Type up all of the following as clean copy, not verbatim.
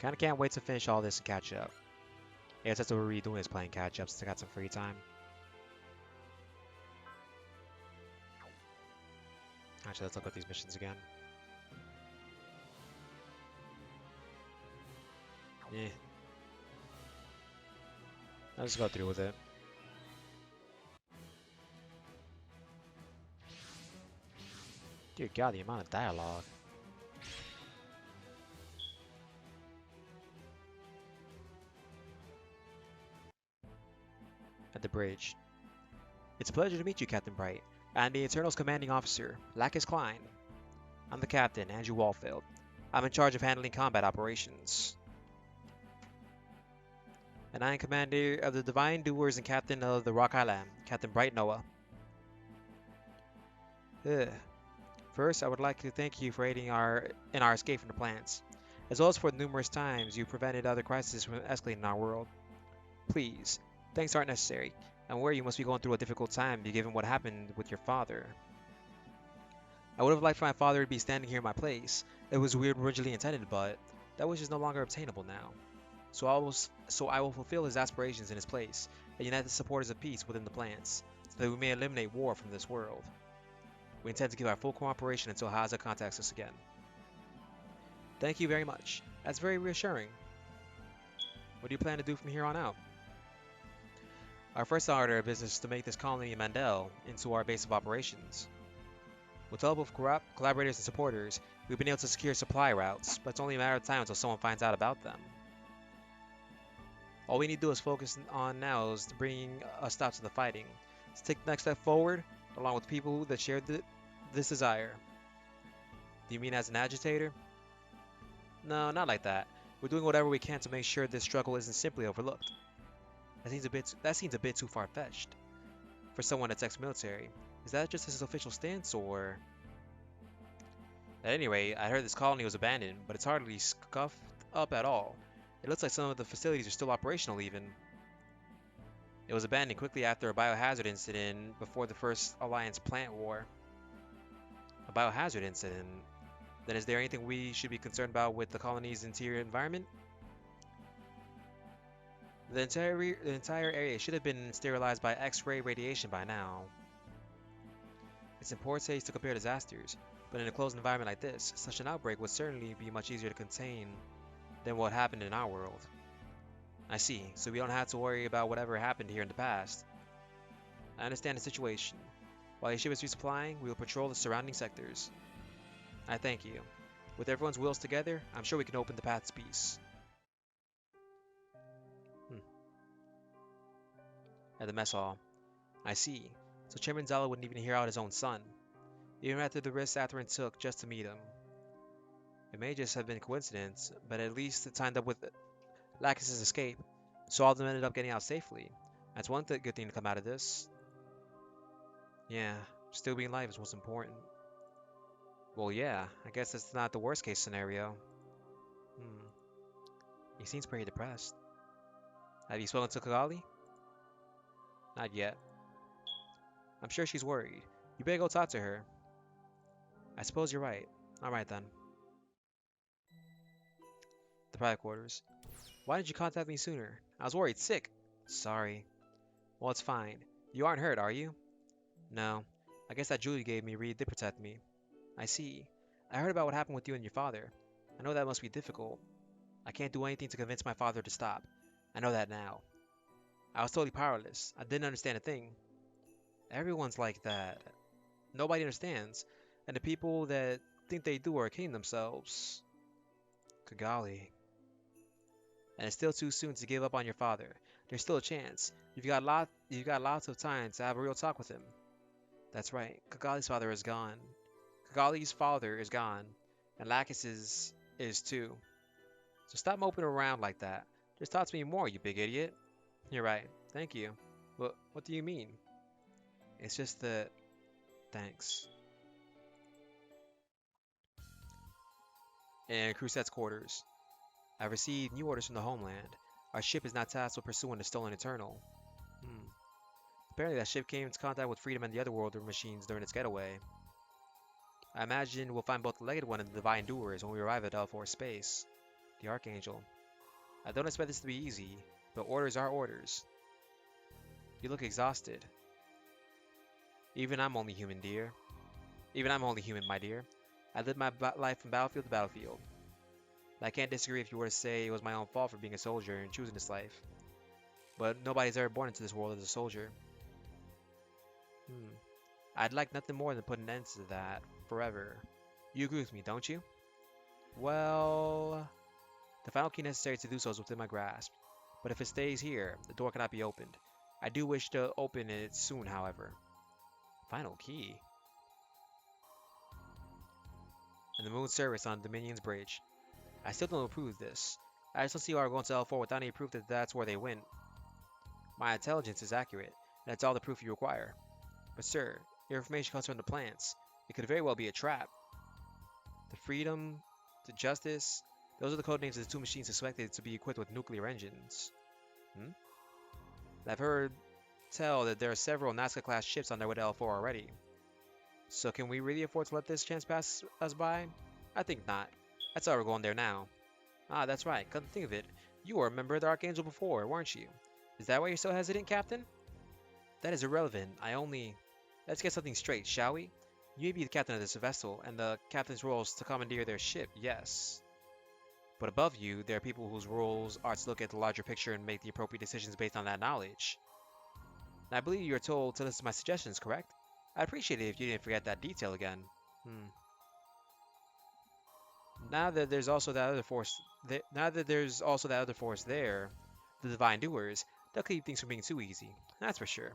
Kinda can't wait to finish all this and catch up. I guess that's what we're really doing is playing catch up since I got some free time. Actually, let's look at these missions again. Yeah, I'll just go through with it. Dear God, the amount of dialogue. At the bridge. It's a pleasure to meet you, Captain Bright. I'm the Eternal's commanding officer, Lacus Klein. I'm the captain, Andrew Walfield. I'm in charge of handling combat operations. And I am commander of the Divine Doers and captain of the Rock Island, Captain Bright Noah. Ugh. First, I would like to thank you for aiding in our escape from the plants, as well as for the numerous times you prevented other crises from escalating in our world. Please, thanks aren't necessary. I'm aware you must be going through a difficult time given what happened with your father. I would have liked for my father to be standing here in my place. It was weird originally intended, but that wish is no longer obtainable now. So I will fulfill his aspirations in his place, and unite the supporters of peace within the plants, so that we may eliminate war from this world. We intend to give our full cooperation until Haza contacts us again. Thank you very much. That's very reassuring. What do you plan to do from here on out? Our first order of business is to make this colony in Mandel into our base of operations. With the help of collaborators and supporters, we've been able to secure supply routes, but it's only a matter of time until someone finds out about them. All we need to do is focus on now is bringing a stop to the fighting. Let's take the next step forward, along with people that share this desire. Do you mean as an agitator? No, not like that. We're doing whatever we can to make sure this struggle isn't simply overlooked. That seems a bit too far-fetched for someone that's ex-military. Is that just his official stance, or? At any rate, I heard this colony was abandoned, but it's hardly scuffed up at all. It looks like some of the facilities are still operational even. It was abandoned quickly after a biohazard incident before the first Alliance plant war. A biohazard incident? Then is there anything we should be concerned about with the colony's interior environment? The entire area should have been sterilized by X-ray radiation by now. It's in poor taste to compare disasters, but in a closed environment like this, such an outbreak would certainly be much easier to contain than what happened in our world. I see, so we don't have to worry about whatever happened here in the past. I understand the situation. While your ship is resupplying, we will patrol the surrounding sectors. I thank you. With everyone's wills together, I'm sure we can open the path to peace. At the mess hall. I see. So Chairman Zala wouldn't even hear out his own son, even after the risk Atherin took just to meet him. It may just have been coincidence, but at least it timed up with Lacus's escape, so all of them ended up getting out safely. That's one good thing to come out of this. Yeah, still being alive is what's important. Well, yeah, I guess that's not the worst case scenario. He seems pretty depressed. Have you spoken to Kigali? Not yet. I'm sure she's worried. You better go talk to her. I suppose you're right. Alright then. The private quarters. Why didn't you contact me sooner? I was worried sick. Sorry. Well, it's fine. You aren't hurt, are you? No. I guess that Julie you gave me really did protect me. I see. I heard about what happened with you and your father. I know that must be difficult. I can't do anything to convince my father to stop. I know that now. I was totally powerless. I didn't understand a thing. Everyone's like that. Nobody understands. And the people that think they do are kidding themselves. Kigali. And it's still too soon to give up on your father. There's still a chance. You've got lots of time to have a real talk with him. That's right. Kigali's father is gone. Kigali's father is gone. And Lacus's is too. So stop moping around like that. Just talk to me more, you big idiot. You're right. Thank you. What do you mean? It's just that... Thanks. And Crusette's quarters. I've received new orders from the homeland. Our ship is now tasked with pursuing the stolen Eternal. Apparently that ship came into contact with Freedom and the other world machines during its getaway. I imagine we'll find both the Legged One and the Divine Doers when we arrive at L4 space. The Archangel. I don't expect this to be easy, but orders are orders. You look exhausted. Even I'm only human, dear. Even I'm only human, my dear. I live my life from battlefield to battlefield. I can't disagree if you were to say it was my own fault for being a soldier and choosing this life. But nobody's ever born into this world as a soldier. Hmm. I'd like nothing more than put an end to that forever. You agree with me, don't you? Well, the final key necessary to do so is within my grasp. But if it stays here, the door cannot be opened. I do wish to open it soon, however. Final key? And the moon service on Dominion's bridge. I still don't approve of this. I just don't see why we're going to L4 without any proof that that's where they went. My intelligence is accurate, and that's all the proof you require. But sir, your information comes from the plants. It could very well be a trap. The Freedom, the Justice, those are the code names of the two machines suspected to be equipped with nuclear engines. Hmm? I've heard tell that there are several Nazca-class ships on their way to L4 already. So can we really afford to let this chance pass us by? I think not. That's why we're going there now. Ah, that's right. Come to think of it, you were a member of the Archangel before, weren't you? Is that why you're so hesitant, Captain? That is irrelevant. Let's get something straight, shall we? You may be the captain of this vessel, and the captain's role is to commandeer their ship, yes. But above you, there are people whose roles are to look at the larger picture and make the appropriate decisions based on that knowledge. And I believe you are told to listen to my suggestions, correct? I'd appreciate it if you didn't forget that detail again. Hmm. Now that there's also that other force, there, the Divine Doers, they'll keep things from being too easy. That's for sure.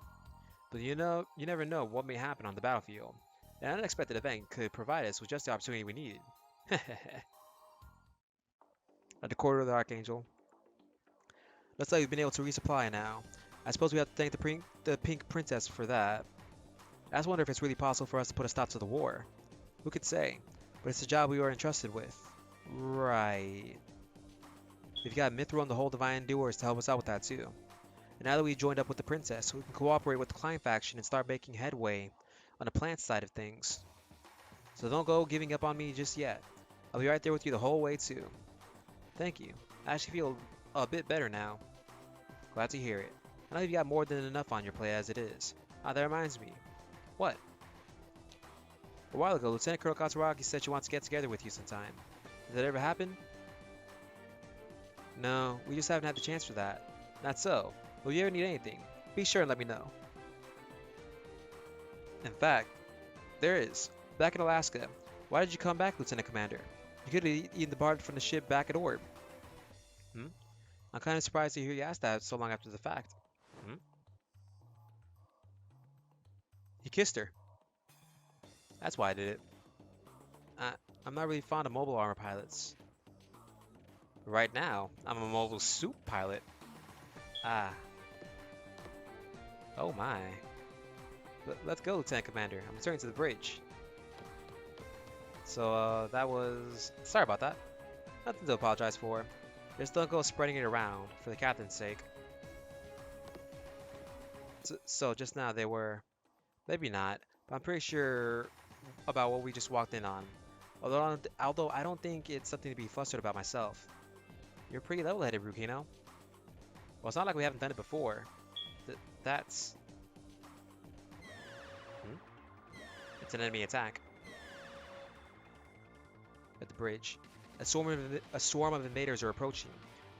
But you never know what may happen on the battlefield. An unexpected event could provide us with just the opportunity we needed. At the quarter of the Archangel. Looks like we've been able to resupply now. I suppose we have to thank the Pink Princess for that. I just wonder if it's really possible for us to put a stop to the war. Who could say? But it's a job we were entrusted with. Right. We've got Mithril and the whole Divine Doers to help us out with that too. And now that we've joined up with the Princess, we can cooperate with the Klein faction and start making headway on the plant side of things. So don't go giving up on me just yet. I'll be right there with you the whole way too. Thank you. I actually feel a bit better now. Glad to hear it. I know you've got more than enough on your plate as it is. Ah, that reminds me. What? A while ago, Lieutenant Colonel Katsuragi said she wants to get together with you sometime. Did that ever happen? No, we just haven't had the chance for that. Not so. But if you ever need anything, be sure and let me know. In fact, there is. Back in Alaska. Why did you come back, Lieutenant Commander? You could have eaten the barge from the ship back at Orb. Hmm? I'm kind of surprised to hear you ask that so long after the fact. Hmm? He kissed her. That's why I did it. I, I'm not really fond of mobile armor pilots. Right now, I'm a mobile suit pilot. Ah. Oh my. Let's go, Lieutenant Commander. I'm returning to the bridge. So, that was... Sorry about that. Nothing to apologize for. Just don't go spreading it around, for the captain's sake. So just now they were... Maybe not, but I'm pretty sure about what we just walked in on. Although I don't think it's something to be flustered about myself. You're pretty level-headed, Rukino. Well, it's not like we haven't done it before. That's... Hmm? It's an enemy attack. At the bridge. A swarm of invaders are approaching.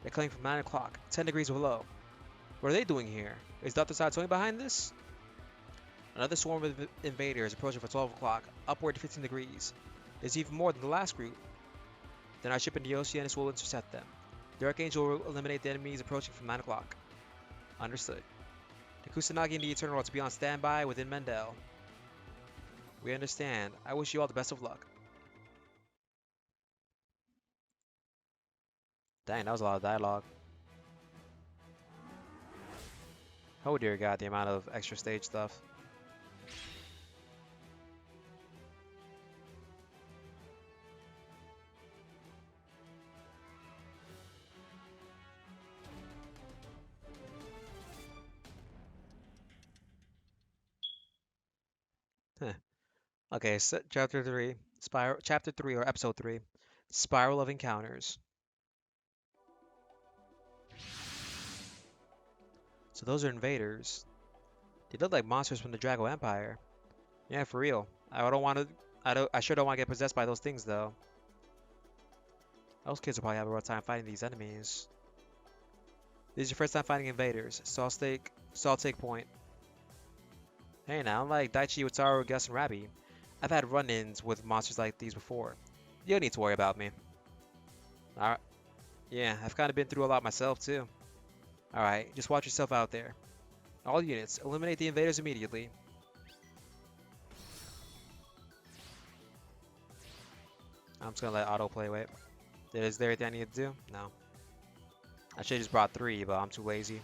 They're coming from 9 o'clock, 10 degrees below. What are they doing here? Is Dr. Satsui behind this? Another swarm of invaders approaching for 12 o'clock, upward to 15 degrees. There's even more than the last group. Then our ship in the Oceanus will intercept them. The Archangel will eliminate the enemies approaching from 9 o'clock. Understood. The Kusanagi and the Eternal are to be on standby within Mendel. We understand. I wish you all the best of luck. Dang, that was a lot of dialogue. Oh dear god, the amount of extra stage stuff. Huh. Okay, so chapter 3 or episode 3, Spiral of Encounters. So those are invaders. They look like monsters from the Drago Empire. Yeah, for real. I don't want to. I sure don't want to get possessed by those things though. Those kids will probably have a rough time fighting these enemies. This is your first time fighting invaders, so I'll take point. Hey now, unlike Daichi, Wataru, Gus, and Rabi, I've had run-ins with monsters like these before. You don't need to worry about me. Alright. Yeah, I've kind of been through a lot myself too. Alright, just watch yourself out there. All units, eliminate the invaders immediately. I'm just gonna let autoplay wait. Is there anything I need to do? No. I should've just brought 3, but I'm too lazy.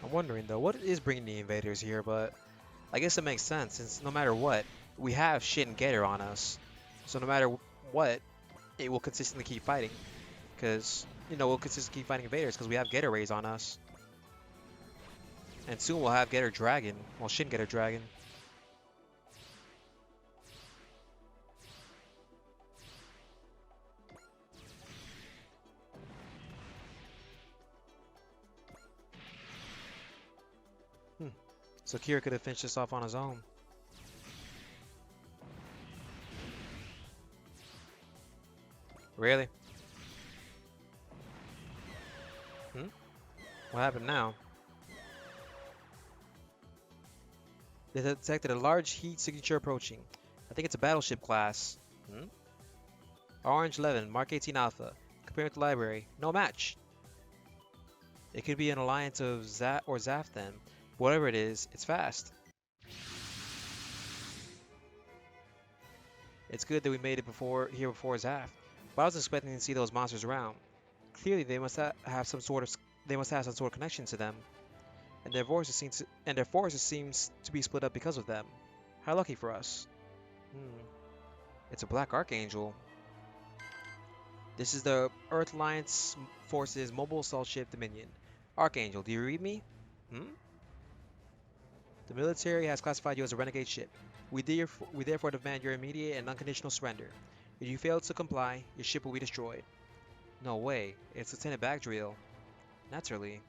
I'm wondering though, what is bringing the invaders here, but I guess it makes sense since no matter what, we have Shin and Gator on us. So no matter what, it will consistently keep fighting. Because, we'll consistently keep fighting invaders because we have Gator Rays on us. And soon we'll have Gator Dragon. Well, Shin Gator Dragon. So Kira could have finished this off on his own. Really? What happened now? They detected a large heat signature approaching. I think it's a battleship class. Orange 11, Mark 18 Alpha. Compared with the library. No match. It could be an alliance of Zaf or Zaf then. Whatever it is, it's fast. It's good that we made it here before Zaf. But I was expecting to see those monsters around. Clearly, they must have some sort of connection to them, and their forces seems to be split up because of them. How lucky for us. It's a Black Archangel. This is the Earth Alliance Forces Mobile Assault Ship Dominion. Archangel, do you read me? The military has classified you as a renegade ship. We therefore demand your immediate and unconditional surrender. If you fail to comply, your ship will be destroyed. No way, it's Lieutenant Bagdriel. Naturally.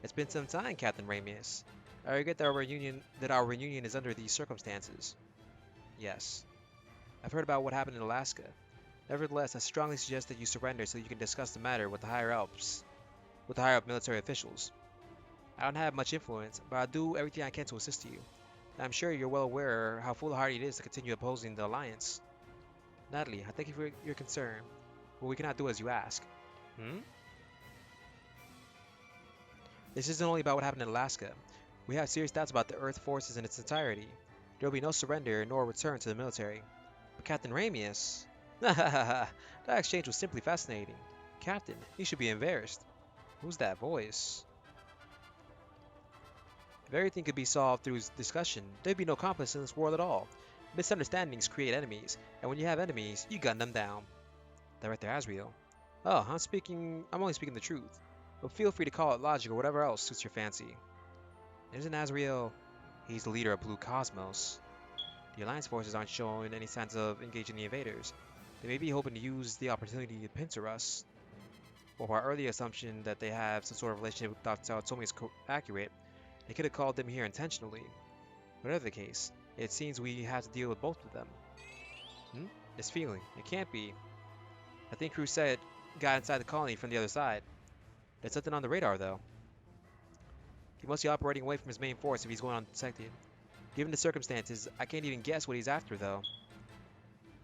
It's been some time, Captain Ramius. I regret that our reunion is under these circumstances. Yes. I've heard about what happened in Alaska. Nevertheless, I strongly suggest that you surrender so you can discuss the matter with the higher up military officials. I don't have much influence, but I'll do everything I can to assist you. And I'm sure you're well aware how foolhardy it is to continue opposing the Alliance. Natalie, I thank you for your concern, but we cannot do as you ask. This isn't only about what happened in Alaska. We have serious doubts about the Earth forces in its entirety. There will be no surrender nor return to the military. But Captain Ramius... that exchange was simply fascinating. Captain, you should be embarrassed. Who's that voice? If everything could be solved through discussion, there'd be no conflicts in this world at all. Misunderstandings create enemies, and when you have enemies, you gun them down. Director Asriel. Oh, I'm only speaking the truth. But feel free to call it logic or whatever else suits your fancy. Isn't Asriel... He's the leader of Blue Cosmos. The Alliance forces aren't showing any signs of engaging the invaders. They may be hoping to use the opportunity to pincer us. While our early assumption that they have some sort of relationship with Dr. Tomi is accurate, they could have called them here intentionally. Whatever the case, it seems we have to deal with both of them. This feeling. It can't be. I think Crusade got inside the colony from the other side. There's something on the radar, though. He must be operating away from his main force if he's going undetected. Given the circumstances, I can't even guess what he's after, though.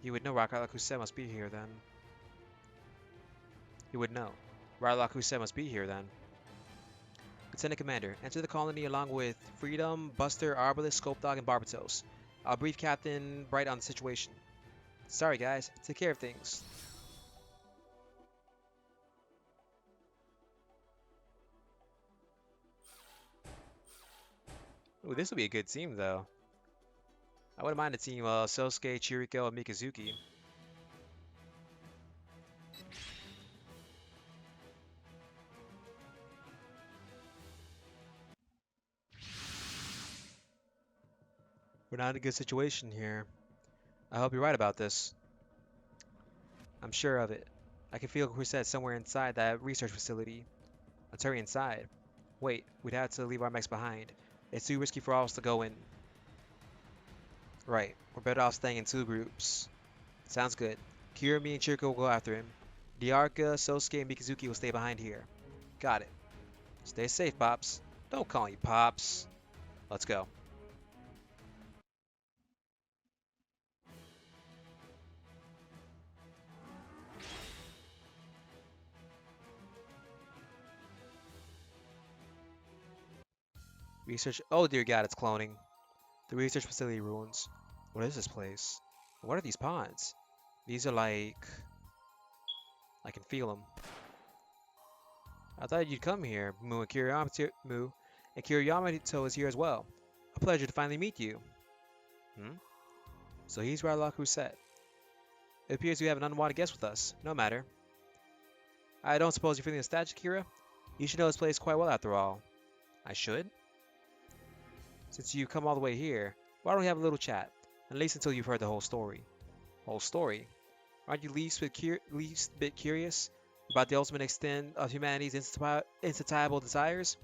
He would know Rakalak Hussein must be here, then. He would know. Rakalak Hussein must be here, then. Lieutenant Commander, enter the colony along with Freedom, Buster, Arbalest, Scope Dog, and Barbatos. I'll brief Captain Bright on the situation. Sorry, guys. Take care of things. Ooh, this will be a good team, though. I wouldn't mind a team Sosuke, Chiriko, and Mikazuki. We're not in a good situation here. I hope you're right about this. I'm sure of it. I can feel Crusade somewhere inside that research facility. Let's hurry inside. Wait, we'd have to leave our mechs behind. It's too risky for all of us to go in. Right, we're better off staying in two groups. Sounds good. Kira, me, and Chiriko will go after him. Diarca, Sosuke, and Mikazuki will stay behind here. Got it. Stay safe, Pops. Don't call me Pops. Let's go. Research. Oh dear God, it's cloning. The research facility ruins. What is this place? What are these ponds? These are like. I can feel them. I thought you'd come here. Moo and Kiriyamato is here as well. A pleasure to finally meet you. Hmm? So he's Rylock Rousset. It appears you have an unwanted guest with us. No matter. I don't suppose you're feeling nostalgic, Kira? You should know this place quite well after all. I should? Since you come all the way here, why don't we have a little chat? At least until you've heard the whole story. Whole story? Aren't you least bit curious about the ultimate extent of humanity's insatiable desires?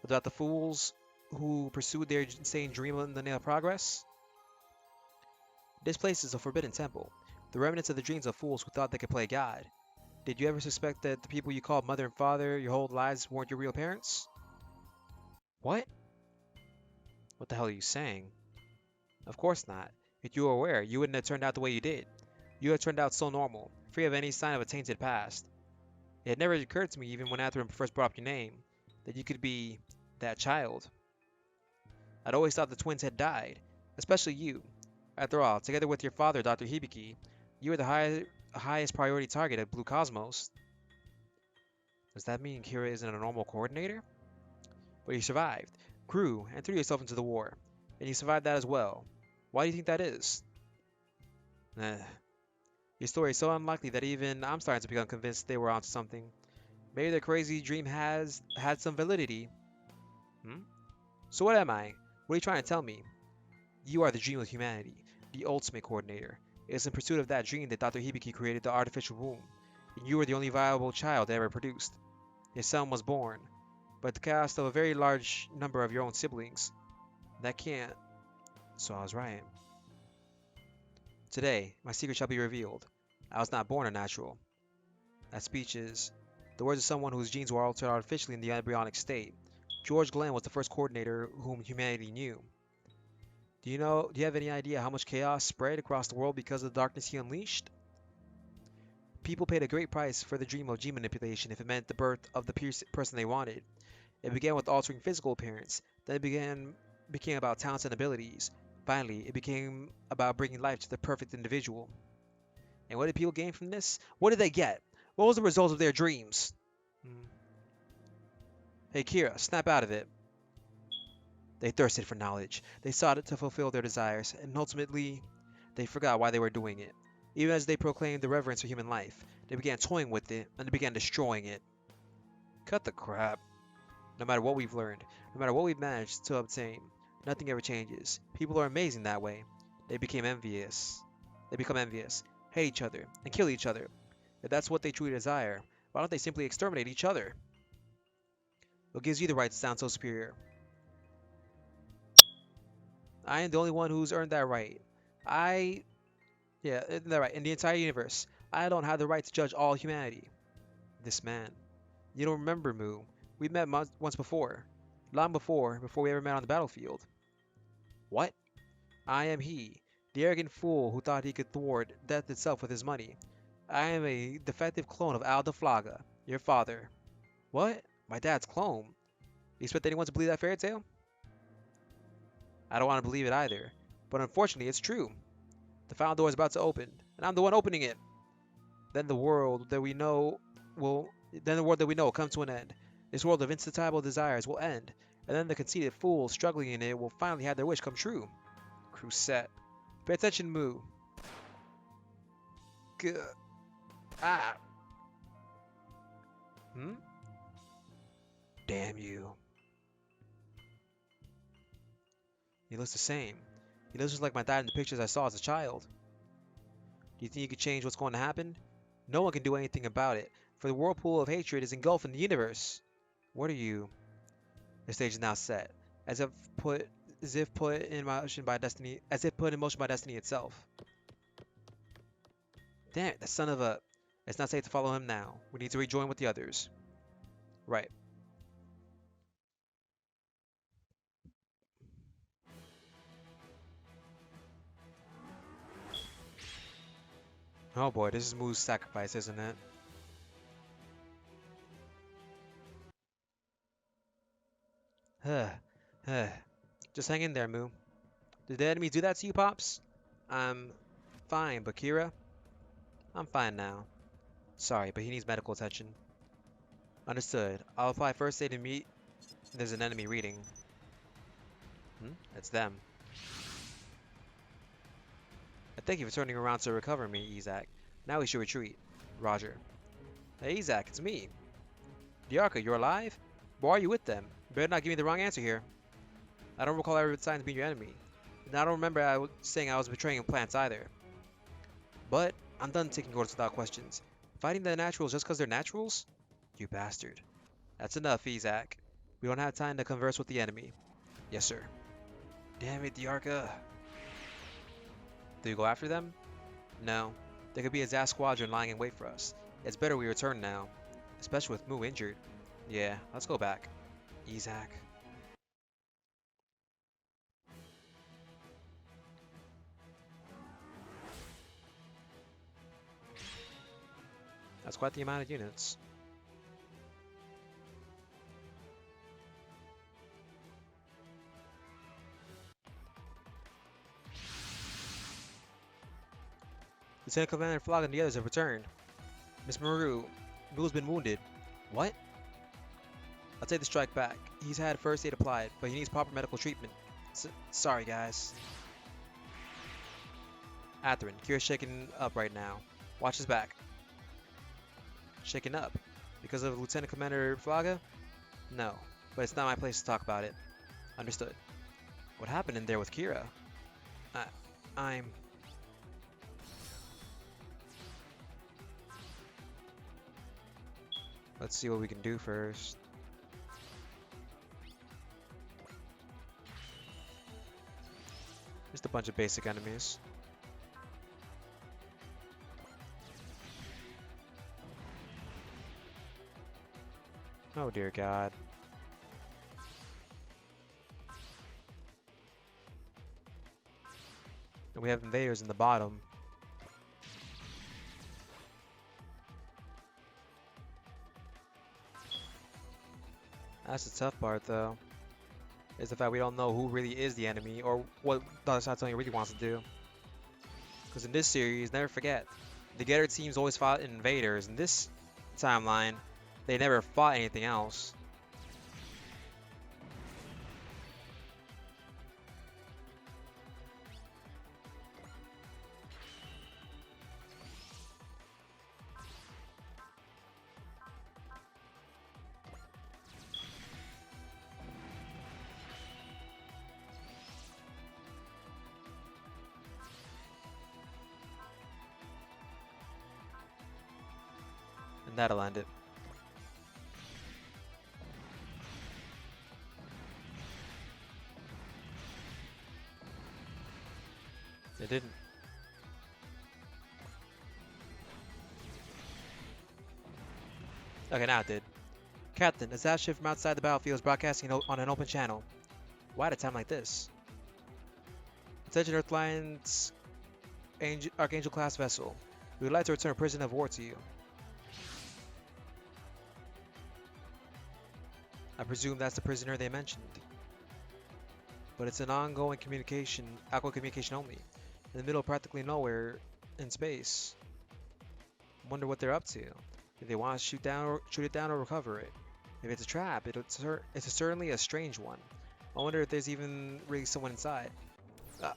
About the fools who pursued their insane dream in the name of progress? This place is a forbidden temple, the remnants of the dreams of fools who thought they could play God. Did you ever suspect that the people you called mother and father your whole lives weren't your real parents? What? What the hell are you saying? Of course not. If you were aware, you wouldn't have turned out the way you did. You had turned out so normal, free of any sign of a tainted past. It had never occurred to me, even when Atherin first brought up your name, that you could be that child. I'd always thought the twins had died, especially you. After all, together with your father, Dr. Hibiki, you were the highest priority target of Blue Cosmos. Does that mean Kira isn't a normal coordinator? But you survived, grew, and threw yourself into the war. And you survived that as well. Why do you think that is? Eh, your story is so unlikely that even I'm starting to become convinced they were onto something. Maybe their crazy dream has had some validity. Hmm? So what am I? What are you trying to tell me? You are the dream of humanity, the ultimate coordinator. It is in pursuit of that dream that Dr. Hibiki created the artificial womb, and you were the only viable child ever produced. Your son was born, but at the cost of a very large number of your own siblings. That can't. So I was right. Today, my secret shall be revealed. I was not born a natural. That speech is the words of someone whose genes were altered artificially in the embryonic state. George Glenn was the first coordinator whom humanity knew. Do you have any idea how much chaos spread across the world because of the darkness he unleashed? People paid a great price for the dream of gene manipulation if it meant the birth of the person they wanted. It began with altering physical appearance, then became about talents and abilities. Finally, it became about bringing life to the perfect individual. And what did people gain from this? What did they get? What was the result of their dreams? Hmm. Hey Kira, snap out of it. They thirsted for knowledge. They sought it to fulfill their desires, and ultimately, they forgot why they were doing it. Even as they proclaimed the reverence for human life, they began toying with it, and they began destroying it. Cut the crap. No matter what we've learned, no matter what we've managed to obtain, nothing ever changes. People are amazing that way. They became envious. They become envious, hate each other, and kill each other. If that's what they truly desire, why don't they simply exterminate each other? What gives you the right to sound so superior? I am the only one who's earned that right. I, yeah, that right. In the entire universe, I don't have the right to judge all humanity. This man. You don't remember, Moo. We met once before. Long before we ever met on the battlefield. What? I am he, the arrogant fool who thought he could thwart death itself with his money. I am a defective clone of Al Flaga, your father. What? My dad's clone? You expect anyone to believe that fairy tale? I don't want to believe it either, but unfortunately it's true. The final door is about to open, and I'm the one opening it. Then the world that we know will will come to an end. This world of insatiable desires will end, and then the conceited fools struggling in it will finally have their wish come true. Crusette. Pay attention, Moo. Good. Ah. Hmm? Damn you. He looks the same. He looks just like my dad in the pictures I saw as a child. Do you think you could change what's going to happen? No one can do anything about it, for the whirlpool of hatred is engulfing the universe. What are you? The stage is now set, as if put in motion by destiny, as if put in motion by destiny itself. Damn it, the son of a... It's not safe to follow him now. We need to rejoin with the others. Right. Oh boy, this is Moo's sacrifice, isn't it? Huh. Huh. Just hang in there, Moo. Did the enemies do that to you, Pops? I'm fine, but Kira? I'm fine now. Sorry, but he needs medical attention. Understood. I'll apply first aid and meet. There's an enemy reading. It's them. Thank you for turning around to recover me, Izak. Now we should retreat. Roger. Hey, Izak, it's me. Diarca, you're alive? Why are you with them? You better not give me the wrong answer here. I don't recall ever deciding to be your enemy. And I don't remember saying I was betraying plants either. But I'm done taking orders without questions. Fighting the naturals just because they're naturals? You bastard. That's enough, Izak. We don't have time to converse with the enemy. Yes, sir. Damn it, Diarca. Do you go after them? No. There could be a Zaz squadron lying in wait for us. It's better we return now. Especially with Moo injured. Yeah, let's go back. Izak. That's quite the amount of units. Lieutenant Commander Flog and the others have returned. Miss Maru, Moo's been wounded. What? I'll take the strike back. He's had first aid applied, but he needs proper medical treatment. Sorry, guys. Atherin, Kira's shaking up right now. Watch his back. Shaken up? Because of Lieutenant Commander Flaga? No, but it's not my place to talk about it. Understood. What happened in there with Kira? I'm... Let's see what we can do first. Just a bunch of basic enemies. Oh dear God. And we have invaders in the bottom. That's the tough part though. Is the fact we don't know who really is the enemy or what the other side really wants to do. Because in this series, never forget, the Getter teams always fought invaders. In this timeline, they never fought anything else. And that'll end it. It didn't. Okay, now it did. Captain, a Zaz ship from outside the battlefield is broadcasting on an open channel. Why at a time like this? Attention Earthline's Archangel-class vessel. We would like to return a prisoner of war to you. I presume that's the prisoner they mentioned. But it's an ongoing communication, outgoing communication only. In the middle of practically nowhere in space. Wonder what they're up to. If they want to shoot it down or recover it. If it's a trap, it's certainly a strange one. I wonder if there's even really someone inside.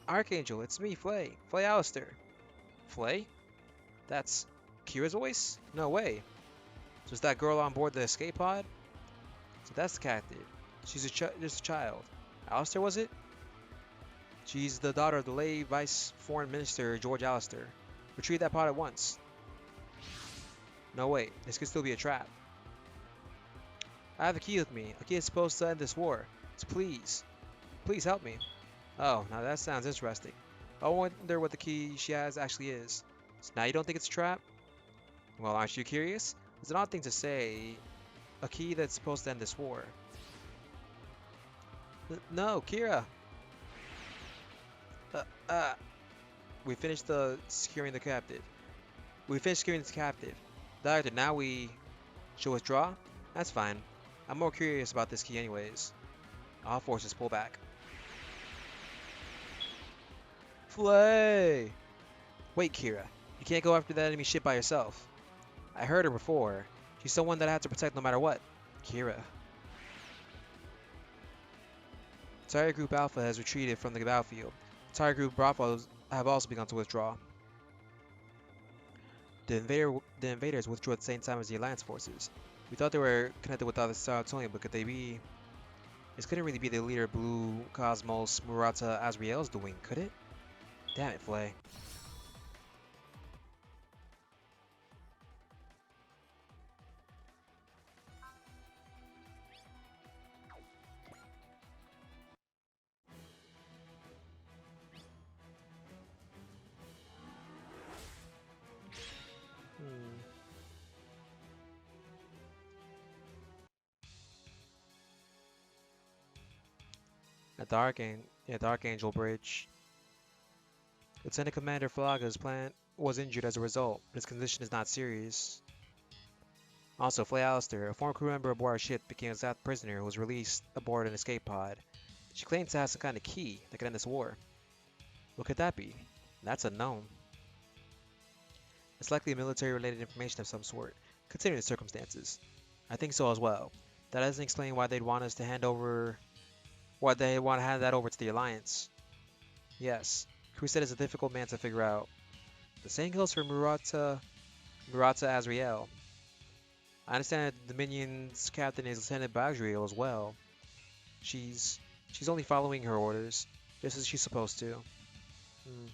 Archangel, it's me, Flay. Flay Alistair. Flay? That's Kira's voice? No way. So is that girl on board the escape pod? So that's the captive. She's just a child. Alistair, was it? She's the daughter of the late Vice Foreign Minister George Alistair. Retrieve that pod at once. No, wait. This could still be a trap. I have a key with me. A key is supposed to end this war. So please help me. Oh, now that sounds interesting. I wonder what the key she has actually is. So now you don't think it's a trap? Well, aren't you curious? It's an odd thing to say. A key that's supposed to end this war. No, Kira! Uh, uh, we finished securing the captive. We finished securing the captive. Doctor, now we should withdraw? That's fine. I'm more curious about this key anyways. All forces pull back. Flay! Wait, Kira. You can't go after that enemy ship by yourself. I heard her before. She's someone that I have to protect no matter what. Kira. Target Group Alpha has retreated from the battlefield. Target Group Bravo have also begun to withdraw. The invaders withdrew at the same time as the Alliance forces. We thought they were connected with other San Antonio, but could they be? This couldn't really be the leader Blue Cosmos Murata Azriel's doing, could it? Damn it, Flay. Hmm. At the Archangel Bridge, Lieutenant Commander Flaga's plant was injured as a result, but his condition is not serious. Also, Flay Alistair, a former crew member aboard our ship, became a South prisoner who was released aboard an escape pod. She claims to have some kind of key that could end this war. What could that be? That's unknown. It's likely military-related information of some sort, considering the circumstances. I think so as well. That doesn't explain why they'd want us to why they want to hand that over to the Alliance. Yes, Crusade is a difficult man to figure out. The same goes for Murata Azriel. I understand that the Dominion's captain is Lieutenant Bagriel as well. She's she's only following her orders, just as she's supposed to. Hmm.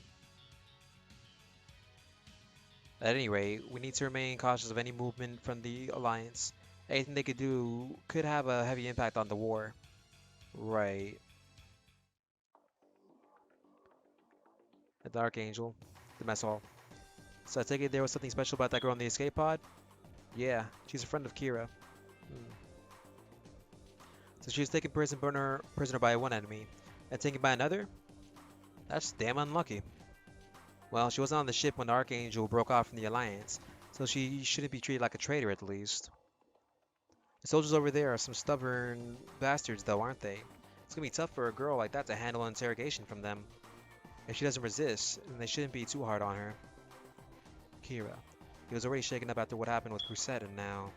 At any rate, we need to remain cautious of any movement from the Alliance. Anything they could do could have a heavy impact on the war. Right. At the Archangel, the mess hall. So I take it there was something special about that girl in the escape pod? Yeah, she's a friend of Kira. Hmm. So she was taken prisoner by one enemy, and taken by another? That's damn unlucky. Well, she wasn't on the ship when the Archangel broke off from the Alliance, so she shouldn't be treated like a traitor at least. The soldiers over there are some stubborn bastards though, aren't they? It's gonna be tough for a girl like that to handle an interrogation from them. If she doesn't resist, then they shouldn't be too hard on her. Kira. He was already shaken up after what happened with Crusade, and now...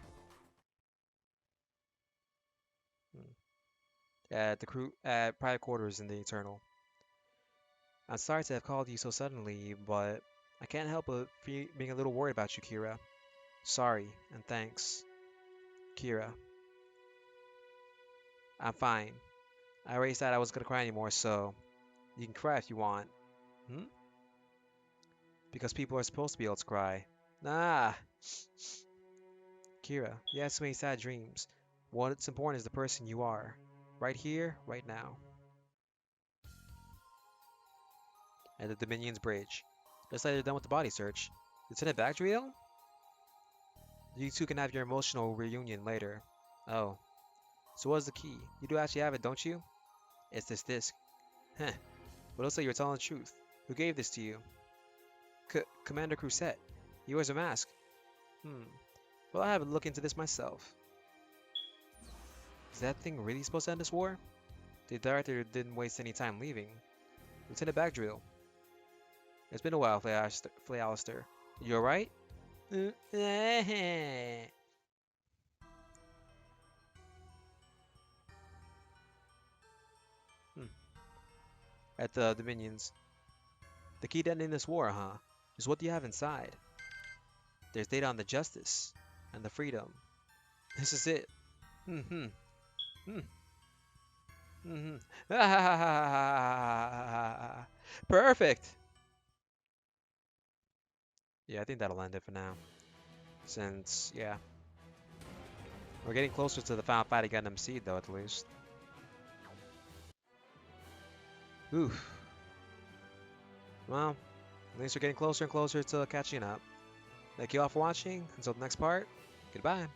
At private quarters in the Eternal. I'm sorry to have called you so suddenly, but I can't help but being a little worried about you, Kira. Sorry, and thanks. Kira. I'm fine. I already said I wasn't gonna cry anymore, so you can cry if you want. Hmm? Because people are supposed to be able to cry. Nah! Kira, you have so many sad dreams. What's important is the person you are. Right here, right now. At the Dominion's bridge. Looks like they're done with the body search. Lieutenant Bagriel? You two can have your emotional reunion later. Oh. So what's the key? You do actually have it, don't you? It's this disc. Heh. But looks like you're telling the truth. Who gave this to you? Commander Crusette. He wears a mask. Hmm. Well, I haven't looked into this myself. Is that thing really supposed to end this war? The director didn't waste any time leaving. Lieutenant Bagriel. It's been a while, Flay Alistair. You alright? Hmm. at the Dominions. The key to ending this war, huh? Is what do you have inside? There's data on the justice and the freedom. This is it. Mm-hmm. Mm-hmm. Perfect. Yeah, I think that'll end it for now. Since, yeah, we're getting closer to the final fight against MC, though, at least. Oof. Well, at least we're getting closer and closer to catching up. Thank you all for watching. Until the next part, goodbye.